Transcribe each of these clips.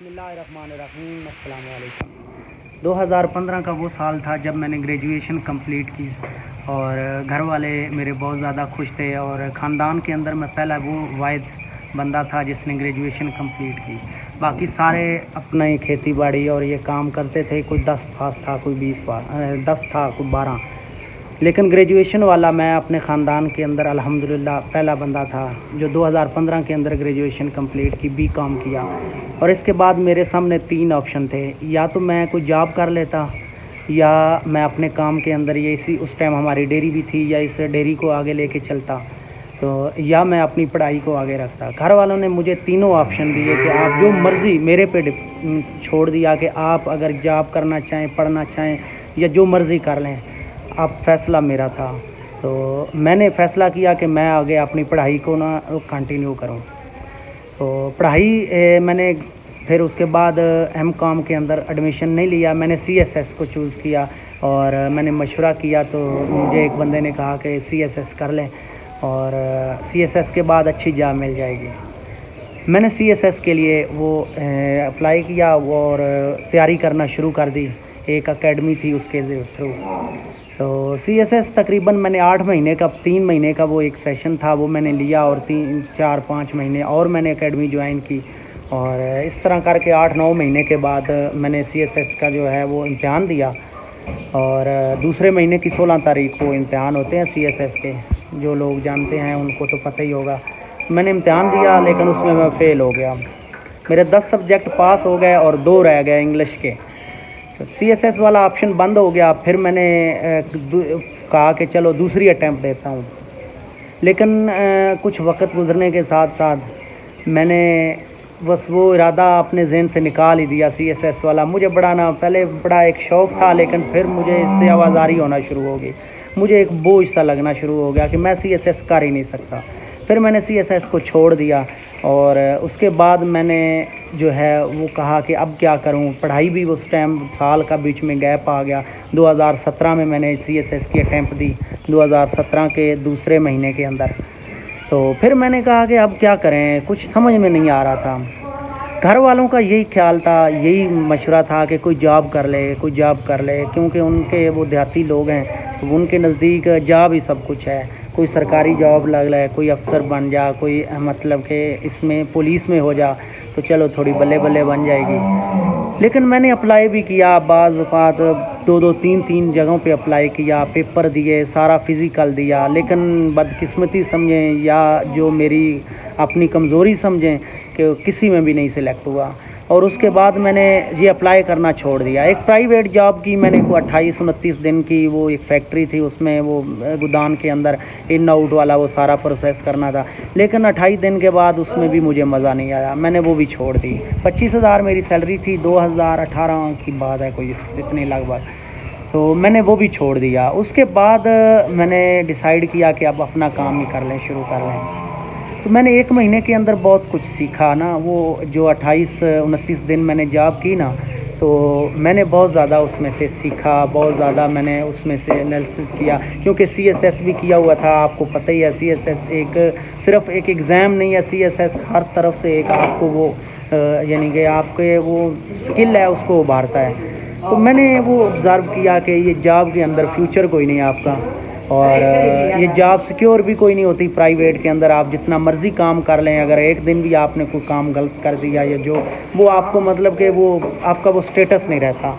बिस्मिल्लाहिर्रहमानिर्रहीम, अस्सलाम वालेकुम। 2015 का वो साल था जब मैंने ग्रेजुएशन कंप्लीट की और घर वाले मेरे बहुत ज़्यादा खुश थे और ख़ानदान के अंदर मैं पहला वो वाहिद बंदा था जिसने ग्रेजुएशन कंप्लीट की। बाकी सारे अपना ही खेती बाड़ी और ये काम करते थे, कोई 10 पास था, कोई 20 पास 10 था, कोई 12, लेकिन ग्रेजुएशन वाला मैं अपने ख़ानदान के अंदर अल्हम्दुलिल्लाह पहला बंदा था जो 2015 के अंदर ग्रेजुएशन कंप्लीट की, बीकॉम किया। और इसके बाद मेरे सामने 3 ऑप्शन थे, या तो मैं कोई जॉब कर लेता, या मैं अपने काम के अंदर ये इसी उस टाइम हमारी डेयरी भी थी, या इस डेयरी को आगे लेके चलता, तो या मैं अपनी पढ़ाई को आगे रखता। घर वालों ने मुझे तीनों ऑप्शन दिए कि आप जो मर्ज़ी मेरे पे छोड़ दिया कि आप अगर जॉब करना चाहें, पढ़ना चाहें, या जो मर्ज़ी कर लें, अब फ़ैसला मेरा था। तो मैंने फ़ैसला किया कि मैं आगे अपनी पढ़ाई को ना कंटिन्यू करूं। तो पढ़ाई मैंने फिर उसके बाद एमकॉम के अंदर एडमिशन नहीं लिया, मैंने सीएसएस को चूज़ किया। और मैंने मशवरा किया तो मुझे एक बंदे ने कहा कि सीएसएस कर लें और सीएसएस के बाद अच्छी जॉब मिल जाएगी। मैंने सीएसएस के लिए वो अप्लाई किया और तैयारी करना शुरू कर दी। एक एकेडमी थी उसके थ्रू। तो सीएसएस तकरीबन मैंने 8 महीने का, 3 महीने का वो एक सेशन था, वो मैंने लिया और 3 4 5 महीने और मैंने एकेडमी ज्वाइन की। और इस तरह करके 8-9 महीने के बाद मैंने सीएसएस का जो है वो इम्तिहान दिया। और दूसरे महीने की 16 तारीख को इम्तिहान होते हैं सीएसएस के, जो लोग जानते हैं उनको तो पता ही होगा। मैंने इम्तिहान दिया लेकिन उसमें मैं फ़ेल हो गया। मेरे 10 सब्जेक्ट पास हो गए और 2 रह गए इंग्लिश के। तो सीएसएस वाला ऑप्शन बंद हो गया। फिर मैंने कहा कि चलो दूसरी अटैम्प्ट देता हूँ। लेकिन कुछ वक्त गुजरने के साथ साथ मैंने बस वो इरादा अपने जहन से निकाल ही दिया सीएसएस वाला। मुझे पहले बड़ा एक शौक़ था, लेकिन फिर मुझे इससे आवाज़ारी होना शुरू हो गई। मुझे एक बोझ सा लगना शुरू हो गया कि मैं सीएसएस कर ही नहीं सकता। फिर मैंने सीएसएस को छोड़ दिया और उसके बाद मैंने जो है वो कहा कि अब क्या करूं। पढ़ाई भी उस टाइम साल का बीच में गैप आ गया। 2017 में मैंने सीएसएस की अटैम्प्ट दी, 2017 के दूसरे महीने के अंदर। तो फिर मैंने कहा कि अब क्या करें, कुछ समझ में नहीं आ रहा था। घर वालों का यही ख्याल था, यही मशवरा था कि कोई जॉब कर ले, कोई जॉब कर ले, क्योंकि उनके वो देहाती लोग हैं तो उनके नज़दीक जॉब ही सब कुछ है। कोई सरकारी जॉब लग ले, कोई अफसर बन जा, कोई मतलब कि इसमें पुलिस में हो जा तो चलो थोड़ी बल्ले बल्ले बन जाएगी। लेकिन मैंने अप्लाई भी किया, बाज़ औक़ात 2-2 3-3 जगहों पे अप्लाई किया, पेपर दिए, सारा फ़िज़िकल दिया, लेकिन बदकिस्मती समझें या जो मेरी अपनी कमज़ोरी समझें कि किसी में भी नहीं सिलेक्ट हुआ। और उसके बाद मैंने ये अप्लाई करना छोड़ दिया। एक प्राइवेट जॉब की मैंने को 28-29 दिन की, वो एक फैक्ट्री थी, उसमें वो गोदाम के अंदर इन आउट वाला वो सारा प्रोसेस करना था। लेकिन 28 दिन के बाद उसमें भी मुझे मज़ा नहीं आया, मैंने वो भी छोड़ दी। 25,000 मेरी सैलरी थी, 2018 की बात है कोई इतनी लगभग। तो मैंने वो भी छोड़ दिया। उसके बाद मैंने डिसाइड किया कि अब अपना काम ही कर लें, शुरू कर लें। तो मैंने 1 महीने के अंदर बहुत कुछ सीखा ना। वो जो 28-29 दिन मैंने जॉब की ना, तो मैंने बहुत ज़्यादा उसमें से सीखा, बहुत ज़्यादा मैंने उसमें से एनालिसिस किया, क्योंकि सीएसएस भी किया हुआ था। आपको पता ही है सीएसएस एक सिर्फ एक एग्ज़ाम नहीं है, सीएसएस हर तरफ से एक आपको वो यानी कि आपके वो स्किल है उसको उभारता है। तो मैंने वो ऑब्ज़र्व किया कि ये जॉब के अंदर फ्यूचर कोई नहीं है आपका, और ये जॉब सिक्योर भी कोई नहीं होती। प्राइवेट के अंदर आप जितना मर्ज़ी काम कर लें, अगर एक दिन भी आपने कोई काम गलत कर दिया या जो वो आपको मतलब कि वो आपका वो स्टेटस नहीं रहता।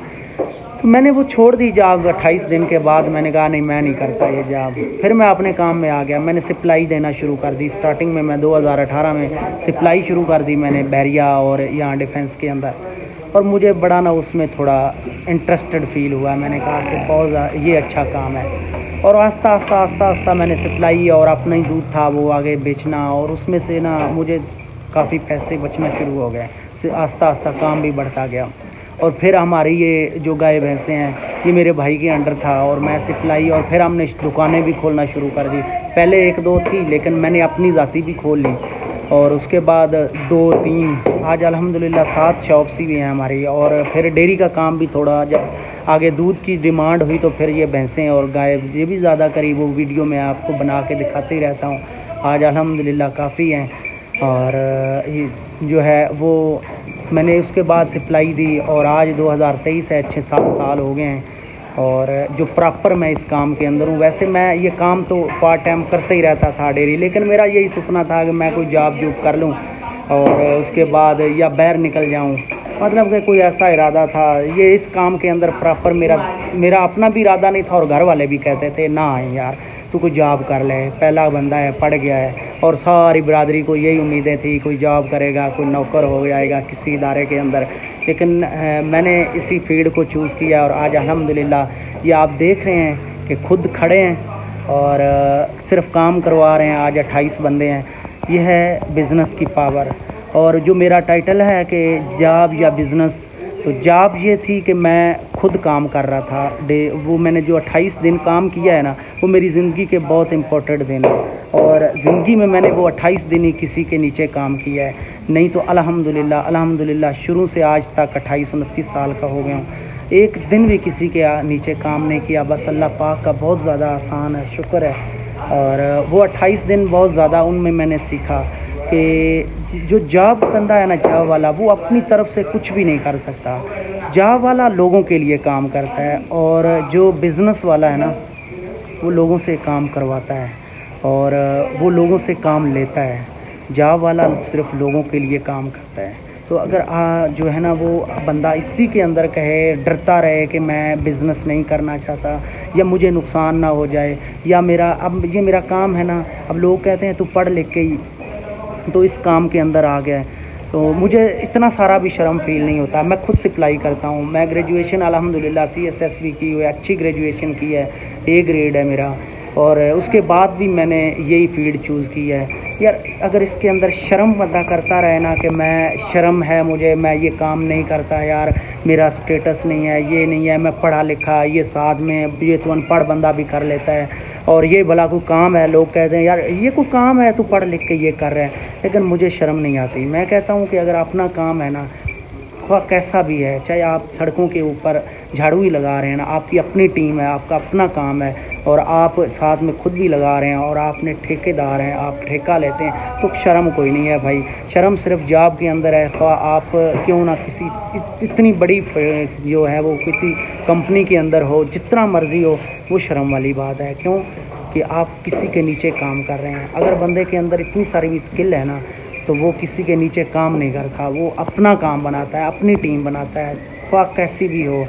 तो मैंने वो छोड़ दी जॉब। 28 दिन के बाद मैंने कहा नहीं, मैं नहीं करता ये जॉब। फिर मैं अपने काम में आ गया। मैंने सप्लाई देना शुरू कर दी। स्टार्टिंग में मैं 2018 में सप्लाई शुरू कर दी मैंने बैरिया और यहाँ डिफेंस के अंदर, और मुझे बड़ा ना उसमें थोड़ा इंटरेस्टेड फ़ील हुआ। मैंने कहा कि बहुत ये अच्छा काम है। और आस्ता मैंने सप्लाई और अपना ही दूध था वो आगे बेचना, और उसमें से ना मुझे काफ़ी पैसे बचना शुरू हो गए। आस्ता काम भी बढ़ता गया। और फिर हमारी ये जो गाय भैंसें हैं ये मेरे भाई के अंडर था, और मैं सप्लाई, और फिर हमने दुकानें भी खोलना शुरू कर दी। पहले 1-2 थी, लेकिन मैंने अपनी ज़ाती भी खोल ली। और उसके बाद 2-3 आज अल्हम्दुलिल्लाह 7 शॉप्स भी हैं हमारी। और फिर डेयरी का काम भी थोड़ा, जब आगे दूध की डिमांड हुई तो फिर ये भैंसें और गाय ये भी ज़्यादा करी। वो वीडियो मैं आपको बना के दिखाते ही रहता हूँ। आज अल्हम्दुलिल्लाह काफ़ी हैं। और ये जो है वो मैंने उसके बाद सप्लाई दी और आज 2023 है, 6-7 साल हो गए हैं। और जो प्रॉपर मैं इस काम के अंदर हूँ। वैसे मैं ये काम तो पार्ट टाइम करते ही रहता था डेली, लेकिन मेरा यही सपना था कि मैं कोई जॉब कर लूँ और उसके बाद या बाहर निकल जाऊँ, मतलब कि कोई ऐसा इरादा था। ये इस काम के अंदर प्रॉपर मेरा अपना भी इरादा नहीं था और घर वाले भी कहते थे ना यार तू कोई जॉब कर ले, पहला बंदा है, पढ़ गया है। और सारी बिरादरी को यही उम्मीदें थी कोई जॉब करेगा, कोई नौकर हो जाएगा किसी इदारे के अंदर। लेकिन मैंने इसी फील्ड को चूज़ किया और आज अल्हम्दुलिल्लाह ये आप देख रहे हैं कि खुद खड़े हैं और सिर्फ काम करवा रहे हैं। आज 28 बंदे हैं। यह है बिज़नेस की पावर। और जो मेरा टाइटल है कि जॉब या बिज़नेस, तो जॉब ये थी कि मैं खुद काम कर रहा था वो मैंने जो 28 दिन काम किया है ना, वो मेरी ज़िंदगी के बहुत इम्पोर्टेंट दिन है। और ज़िंदगी में मैंने वो 28 दिन ही किसी के नीचे काम किया है, नहीं तो अल्हम्दुलिल्लाह शुरू से आज तक 28-29 साल का हो गया हूँ, एक दिन भी किसी के नीचे काम नहीं किया। बस अल्लाह पाक का बहुत ज़्यादा आसान है, शुक्र है। और वो 28 दिन बहुत ज़्यादा उनमें मैंने सीखा कि जो जॉब बंदा है ना, जॉब वाला, वो अपनी तरफ से कुछ भी नहीं कर सकता। जॉब वाला लोगों के लिए काम करता है और जो बिज़नेस वाला है ना, वो लोगों से काम करवाता है और वो लोगों से काम लेता है। जॉब वाला सिर्फ लोगों के लिए काम करता है। तो अगर जो है ना वो बंदा इसी के अंदर कहे, डरता रहे कि मैं बिज़नेस नहीं करना चाहता या मुझे नुकसान ना हो जाए, या अब ये मेरा काम है ना, अब लोग कहते हैं तू पढ़ लिख के ही तो इस काम के अंदर आ गया है, तो मुझे इतना सारा भी शर्म फील नहीं होता। मैं खुद सप्लाई करता हूँ। मैं ग्रेजुएशन अल्हम्दुलिल्लाह CSSB की हुई, अच्छी ग्रेजुएशन की है, A ग्रेड है मेरा। और उसके बाद भी मैंने यही फील्ड चूज़ की है। यार अगर इसके अंदर शर्म बंदा करता रहे ना कि मैं शर्म है मुझे, मैं ये काम नहीं करता यार, मेरा स्टेटस नहीं है, ये नहीं है, मैं पढ़ा लिखा, ये साथ में ये तो अनपढ़ बंदा भी कर लेता है और ये भला कोई काम है। लोग कहते हैं यार ये कोई काम है, तू पढ़ लिख के ये कर रहा है, लेकिन मुझे शर्म नहीं आती। मैं कहता हूँ कि अगर अपना काम है ना, कैसा भी है, चाहे आप सड़कों के ऊपर झाड़ू ही लगा रहे हैं ना, आपकी अपनी टीम है, आपका अपना काम है और आप साथ में खुद भी लगा रहे हैं और आपने ठेकेदार हैं, आप ठेका लेते हैं, तो शर्म कोई नहीं है भाई। शर्म सिर्फ जॉब के अंदर है। ख्वाह आप क्यों ना किसी इतनी बड़ी जो है वो किसी कंपनी के अंदर हो, जितना मर्ज़ी हो, वो शर्म वाली बात है। क्यों कि आप किसी के नीचे काम कर रहे हैं। अगर बंदे के अंदर इतनी सारी स्किल है ना, तो वो किसी के नीचे काम नहीं करता, वो अपना काम बनाता है, अपनी टीम बनाता है, ख्वाह कैसी भी हो।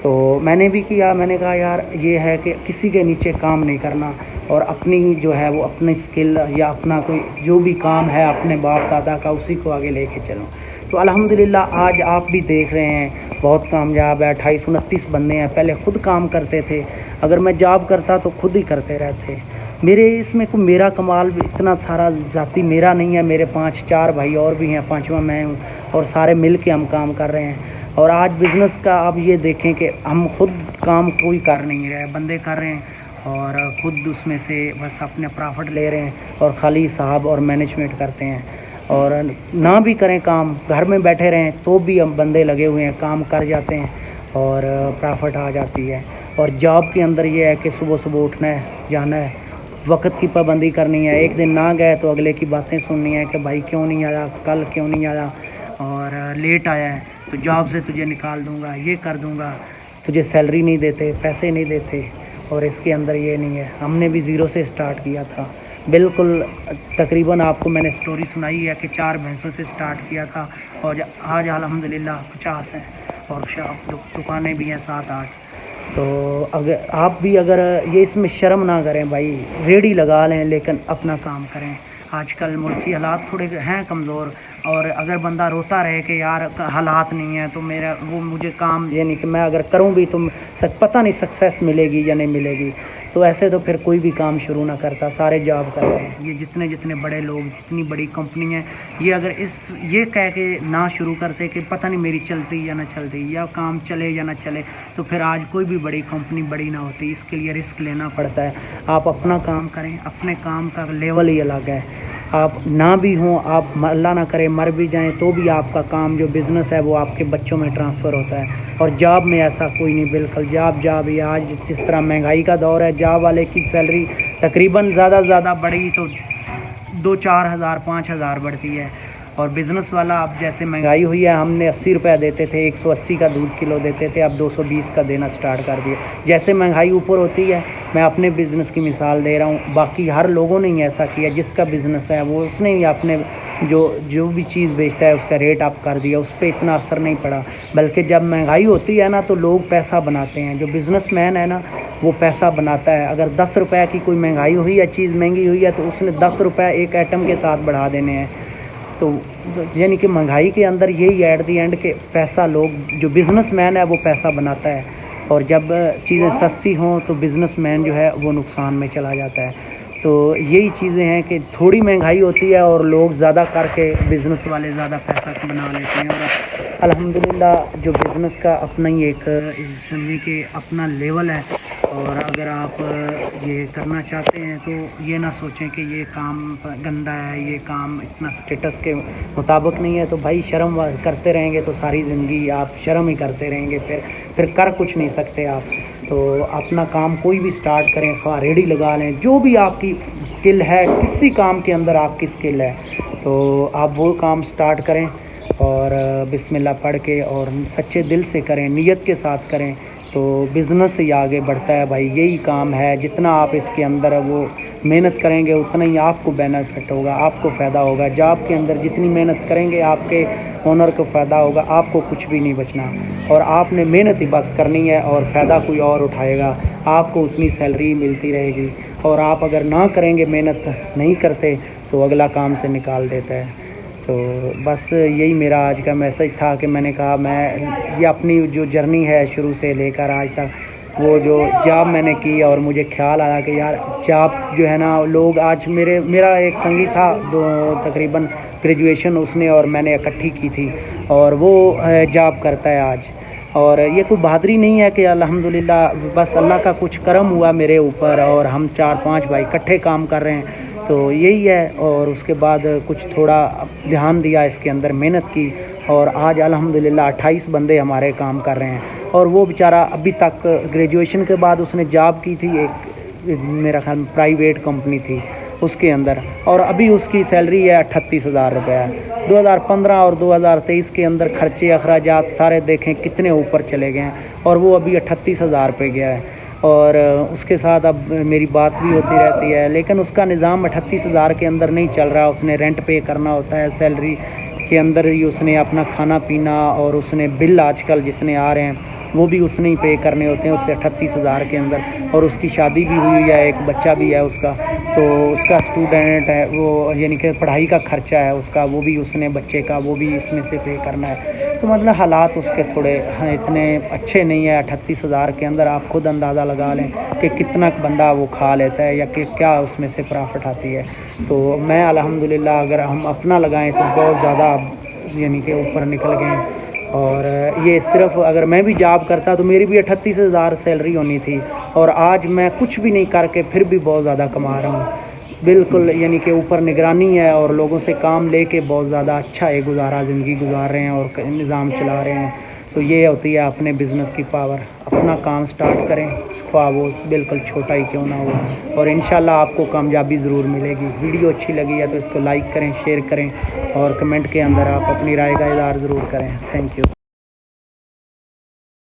तो मैंने भी किया, मैंने कहा यार ये है कि किसी के नीचे काम नहीं करना और अपनी जो है वो अपनी स्किल या अपना कोई जो भी काम है अपने बाप दादा का, उसी को आगे लेके चलो। तो अल्हम्दुलिल्लाह आज आप भी देख रहे हैं बहुत कामयाब है। 28-29 बंदे हैं। पहले ख़ुद काम करते थे, अगर मैं जॉब करता तो खुद ही करते रहते। मेरे इसमें कोई मेरा कमाल भी इतना सारा जाती मेरा नहीं है, मेरे 5-4 भाई और भी हैं, 5वां मैं हूँ और सारे मिल के हम काम कर रहे हैं। और आज बिज़नेस का आप ये देखें कि हम खुद काम कोई कर नहीं रहे, बंदे कर रहे हैं और ख़ुद उसमें से बस अपने प्रॉफिट ले रहे हैं और खाली साहब और मैनेजमेंट करते हैं। और ना भी करें काम, घर में बैठे रहें तो भी हम बंदे लगे हुए हैं, काम कर जाते हैं और प्रॉफिट आ जाती है। और जॉब के अंदर ये है कि सुबह सुबह उठना है, जाना है, वक्त की पाबंदी करनी है। एक दिन ना गए तो अगले की बातें सुननी है कि भाई क्यों नहीं आया, कल क्यों नहीं आया और लेट आया है तो जॉब से तुझे निकाल दूंगा, ये कर दूंगा, तुझे सैलरी नहीं देते, पैसे नहीं देते। और इसके अंदर ये नहीं है। हमने भी ज़ीरो से स्टार्ट किया था, बिल्कुल तकरीबन आपको मैंने स्टोरी सुनाई है कि 4 भैंसों से स्टार्ट किया था और आज अल्हम्दुलिल्लाह 50 हैं और दुकानें भी हैं 7-8। तो अगर आप भी अगर ये इसमें शर्म ना करें भाई, रेडी लगा लें लेकिन अपना काम करें। आजकल मुल्की हालात थोड़े हैं कमज़ोर, और अगर बंदा रोता रहे कि यार हालात नहीं है तो मेरा वो मुझे काम ये नहीं कि मैं अगर करूँ भी तो पता नहीं सक्सेस मिलेगी या नहीं मिलेगी, तो ऐसे तो फिर कोई भी काम शुरू ना करता, सारे जॉब करते हैं। ये जितने बड़े लोग, जितनी बड़ी कंपनी हैं, ये अगर ये कह के ना शुरू करते कि पता नहीं मेरी चलती या ना चलती, या काम चले या ना चले, तो फिर आज कोई भी बड़ी कंपनी बड़ी ना होती। इसके लिए रिस्क लेना पड़ता है। आप अपना काम करें, अपने काम का लेवल ही अलग है। आप ना भी हों, आप अल्लाह ना करे मर भी जाएं, तो भी आपका काम जो बिज़नेस है वो आपके बच्चों में ट्रांसफ़र होता है। और जॉब में ऐसा कोई नहीं, बिल्कुल जॉब ही। आज जिस तरह महंगाई का दौर है, जॉब वाले की सैलरी तकरीबन ज़्यादा बढ़ी तो 2-4 हज़ार 5 हज़ार बढ़ती है और बिज़नेस वाला अब जैसे महंगाई हुई है, हमने 80 रुपये देते थे, 180 का दूध किलो देते थे, अब 220 का देना स्टार्ट कर दिया। जैसे महंगाई ऊपर होती है, मैं अपने बिज़नेस की मिसाल दे रहा हूँ, बाकी हर लोगों ने ही ऐसा किया। जिसका बिज़नेस है वो उसने ही अपने जो भी चीज़ बेचता है उसका रेट अप कर दिया, उस पर इतना असर नहीं पड़ा। बल्कि जब महंगाई होती है ना तो लोग पैसा बनाते हैं। जो बिज़नेसमैन है ना वो पैसा बनाता है। अगर 10 रुपये की कोई महंगाई हुई है, चीज़ महंगी हुई है, तो उसने 10 रुपये एक आइटम के साथ बढ़ा देने हैं। तो यानी कि महंगाई के अंदर यही एट दी एंड के पैसा लोग, जो बिज़नेसमैन है वो पैसा बनाता है, और जब चीज़ें सस्ती हों तो बिज़नेसमैन जो है वो नुकसान में चला जाता है। तो यही चीज़ें हैं कि थोड़ी महंगाई होती है और लोग ज़्यादा करके बिज़नेस वाले ज़्यादा पैसा बना लेते हैं। और अल्हम्दुलिल्लाह जो बिज़नेस का अपना ही एक समझिए कि अपना लेवल है। और अगर आप ये करना चाहते हैं तो ये ना सोचें कि ये काम गंदा है, ये काम इतना स्टेटस के मुताबिक नहीं है, तो भाई शर्म करते रहेंगे तो सारी ज़िंदगी आप शर्म ही करते रहेंगे, फिर कर कुछ नहीं सकते आप। तो अपना काम कोई भी स्टार्ट करें, खा रेडी लगा लें, जो भी आपकी स्किल है, किसी काम के अंदर आपकी स्किल है तो आप वो काम स्टार्ट करें और बिस्मिल्लाह पढ़ के और सच्चे दिल से करें, नीयत के साथ करें, तो बिज़नेस ही आगे बढ़ता है भाई। यही काम है, जितना आप इसके अंदर वो मेहनत करेंगे उतना ही आपको बेनिफिट होगा, आपको फ़ायदा होगा। जॉब के अंदर जितनी मेहनत करेंगे आपके ओनर को फ़ायदा होगा, आपको कुछ भी नहीं बचना। और आपने मेहनत ही बस करनी है और फ़ायदा कोई और उठाएगा, आपको उतनी सैलरी मिलती रहेगी। और आप अगर ना करेंगे, मेहनत नहीं करते, तो अगला काम से निकाल देता है। तो बस यही मेरा आज का मैसेज था कि मैंने कहा मैं ये अपनी जो जर्नी है शुरू से लेकर आज तक, वो जो जॉब मैंने की और मुझे ख्याल आया कि यार जॉब जो है ना, लोग आज मेरा एक संगी था दो तकरीबन ग्रेजुएशन उसने और मैंने इकट्ठी की थी, और वो जॉब करता है आज। और ये कोई बहादुरी नहीं है कि अल्हम्दुलिल्लाह बस अल्लाह का कुछ करम हुआ मेरे ऊपर और हम 4-5 भाई इकट्ठे काम कर रहे हैं, तो यही है। और उसके बाद कुछ थोड़ा ध्यान दिया इसके अंदर, मेहनत की, और आज अल्हम्दुलिल्लाह 28 बंदे हमारे काम कर रहे हैं। और वो बेचारा अभी तक ग्रेजुएशन के बाद उसने जॉब की थी, एक मेरा ख्याल प्राइवेट कंपनी थी उसके अंदर, और अभी उसकी सैलरी है 38,000 रुपये। 2015 और 2023 के अंदर खर्चे अखराजात सारे देखें कितने ऊपर चले गए हैं, और वो अभी 38,000 पे गया है। और उसके साथ अब मेरी बात भी होती रहती है, लेकिन उसका निज़ाम 38,000 के अंदर नहीं चल रहा। उसने रेंट पे करना होता है, सैलरी के अंदर ही उसने अपना खाना पीना और उसने बिल आजकल जितने आ रहे हैं वो भी उसने ही पे करने होते हैं उससे 38,000 के अंदर। और उसकी शादी भी हुई है, एक बच्चा भी है उसका, तो उसका स्टूडेंट है वो, यानी कि पढ़ाई का खर्चा है उसका, वो भी उसने बच्चे का वो भी इसमें से पे करना है। तो मतलब हालात उसके थोड़े इतने अच्छे नहीं है। 38,000 के अंदर आप खुद अंदाज़ा लगा लें कि कितना बंदा वो खा लेता है या कि क्या उसमें से प्रॉफिट आती है। तो मैं अल्हम्दुलिल्लाह अगर हम अपना लगाएं तो बहुत ज़्यादा यानी कि ऊपर निकल गए। और ये सिर्फ अगर मैं भी जॉब करता तो मेरी भी 38,000 सैलरी होनी थी, और आज मैं कुछ भी नहीं करके फिर भी बहुत ज़्यादा कमा रहा हूँ। बिल्कुल यानी कि ऊपर निगरानी है और लोगों से काम लेके बहुत ज़्यादा अच्छा एक ज़िंदगी गुजार रहे हैं और निज़ाम चला रहे हैं। तो ये होती है अपने बिज़नेस की पावर। अपना काम स्टार्ट करें, ख्वाह वो बिल्कुल छोटा ही क्यों ना हो, और इंशाल्लाह आपको कामयाबी ज़रूर मिलेगी। वीडियो अच्छी लगी है तो इसको लाइक करें, शेयर करें, और कमेंट के अंदर आप अपनी राय का इज़हार ज़रूर करें। Thank you.